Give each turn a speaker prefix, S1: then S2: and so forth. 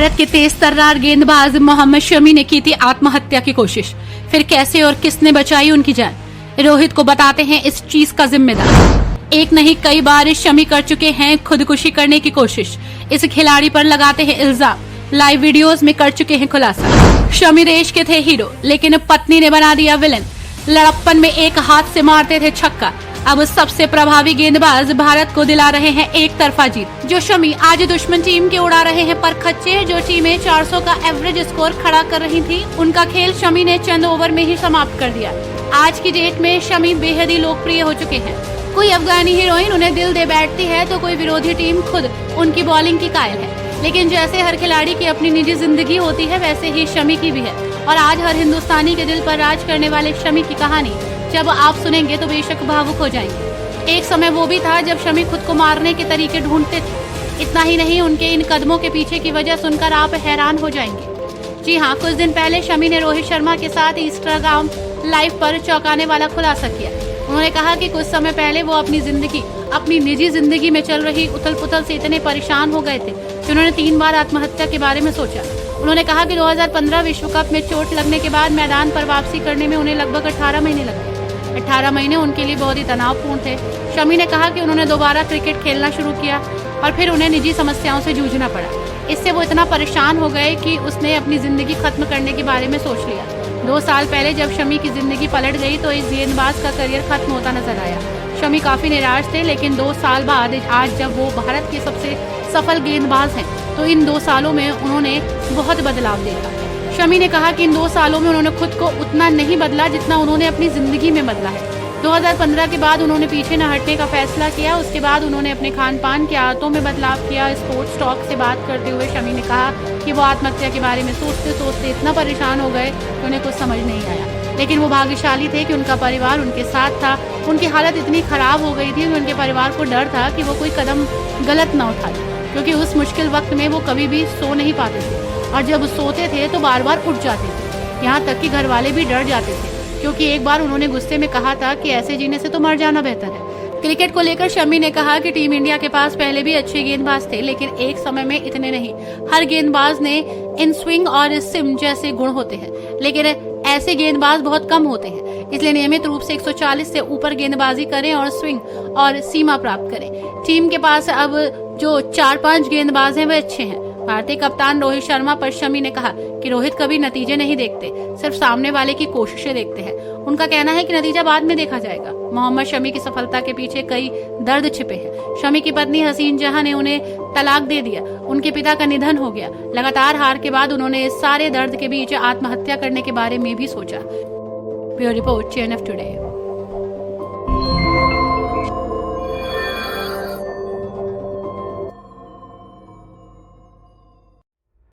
S1: भारत के तेज तर्रार गेंदबाज मोहम्मद शमी ने की थी आत्महत्या की कोशिश। फिर कैसे और किसने बचाई उनकी जान, रोहित को बताते हैं इस चीज का जिम्मेदार। एक नहीं कई बार शमी कर चुके हैं खुदकुशी करने की कोशिश। इस खिलाड़ी पर लगाते हैं इल्जाम, लाइव वीडियोस में कर चुके हैं खुलासा। शमी देश के थे हीरो, लेकिन पत्नी ने बना दिया विलन। लड़प्पन में एक हाथ से मारते थे छक्का, अब सबसे प्रभावी गेंदबाज भारत को दिला रहे हैं एक तरफा जीत। जो शमी आज दुश्मन टीम के उड़ा रहे हैं पर खच्चे, जो टीमें 400 का एवरेज स्कोर खड़ा कर रही थी, उनका खेल शमी ने चंद ओवर में ही समाप्त कर दिया। आज की डेट में शमी बेहद ही लोकप्रिय हो चुके हैं। कोई अफगानी हीरोइन उन्हें दिल दे बैठती है तो कोई विरोधी टीम खुद उनकी बॉलिंग की कायल है। लेकिन जैसे हर खिलाड़ी की अपनी निजी जिंदगी होती है, वैसे ही शमी की भी है। और आज हर हिंदुस्तानी के दिल पर राज करने वाले शमी की कहानी जब आप सुनेंगे तो बेशक भावुक हो जाएंगे। एक समय वो भी था जब शमी खुद को मारने के तरीके ढूंढते थे। इतना ही नहीं, उनके इन कदमों के पीछे की वजह सुनकर आप हैरान हो जाएंगे। जी हाँ, कुछ दिन पहले शमी ने रोहित शर्मा के साथ इंस्टाग्राम लाइव पर चौंकाने वाला खुलासा किया। उन्होंने कहा कि कुछ समय पहले वो अपनी निजी जिंदगी में चल रही उथल पुथल से इतने परेशान हो गए थे कि उन्होंने 3 बार आत्महत्या के बारे में सोचा। उन्होंने कहा कि 2015 विश्व कप में चोट लगने के बाद मैदान पर वापसी करने में उन्हें लगभग 18 महीने लगे। 18 महीने उनके लिए बहुत ही तनावपूर्ण थे। शमी ने कहा कि उन्होंने दोबारा क्रिकेट खेलना शुरू किया और फिर उन्हें निजी समस्याओं से जूझना पड़ा। इससे वो इतना परेशान हो गए कि उसने अपनी जिंदगी खत्म करने के बारे में सोच लिया। 2 साल पहले जब शमी की जिंदगी पलट गई तो इस गेंदबाज का करियर खत्म होता नजर आया। शमी काफी निराश थे, लेकिन 2 साल बाद आज जब वो भारत के सबसे सफल गेंदबाज हैं, तो इन 2 सालों में उन्होंने बहुत बदलाव देखा। शमी ने कहा कि इन 2 सालों में उन्होंने खुद को उतना नहीं बदला जितना उन्होंने अपनी जिंदगी में बदला है। 2015 के बाद उन्होंने पीछे न हटने का फैसला किया। उसके बाद उन्होंने अपने खान पान की आदतों में बदलाव किया। स्पोर्ट्स टॉक से बात करते हुए शमी ने कहा कि वो आत्महत्या के बारे में सोचते सोचते इतना परेशान हो गए कि उन्हें कुछ समझ नहीं आया। लेकिन वो भाग्यशाली थे कि उनका परिवार उनके साथ था। उनकी हालत इतनी खराब हो गई थी कि उनके परिवार को डर था कि वो कोई कदम गलत न उठाए, क्योंकि उस मुश्किल वक्त में वो कभी भी सो नहीं पाते थे और जब सोते थे तो बार बार उठ जाते थे। यहाँ तक कि घर वाले भी डर जाते थे, क्योंकि एक बार उन्होंने गुस्से में कहा था कि ऐसे जीने से तो मर जाना बेहतर है। क्रिकेट को लेकर शमी ने कहा कि टीम इंडिया के पास पहले भी अच्छे गेंदबाज थे, लेकिन एक समय में इतने नहीं। हर गेंदबाज ने इन स्विंग और सिम जैसे गुण होते हैं, लेकिन ऐसे गेंदबाज बहुत कम होते हैं। इसलिए नियमित रूप से 140 से ऊपर गेंदबाजी करें और स्विंग और सीमा प्राप्त करें। टीम के पास अब जो 4-5 गेंदबाज हैं वे अच्छे हैं। भारतीय कप्तान रोहित शर्मा पर शमी ने कहा कि रोहित कभी नतीजे नहीं देखते, सिर्फ सामने वाले की कोशिशें देखते हैं। उनका कहना है कि नतीजा बाद में देखा जाएगा। मोहम्मद शमी की सफलता के पीछे कई दर्द छिपे हैं। शमी की पत्नी हसीन जहां ने उन्हें तलाक दे दिया, उनके पिता का निधन हो गया। लगातार हार के बाद उन्होंने इस सारे दर्द के बीच आत्महत्या करने के बारे में भी सोचा। Bureau report, channel today.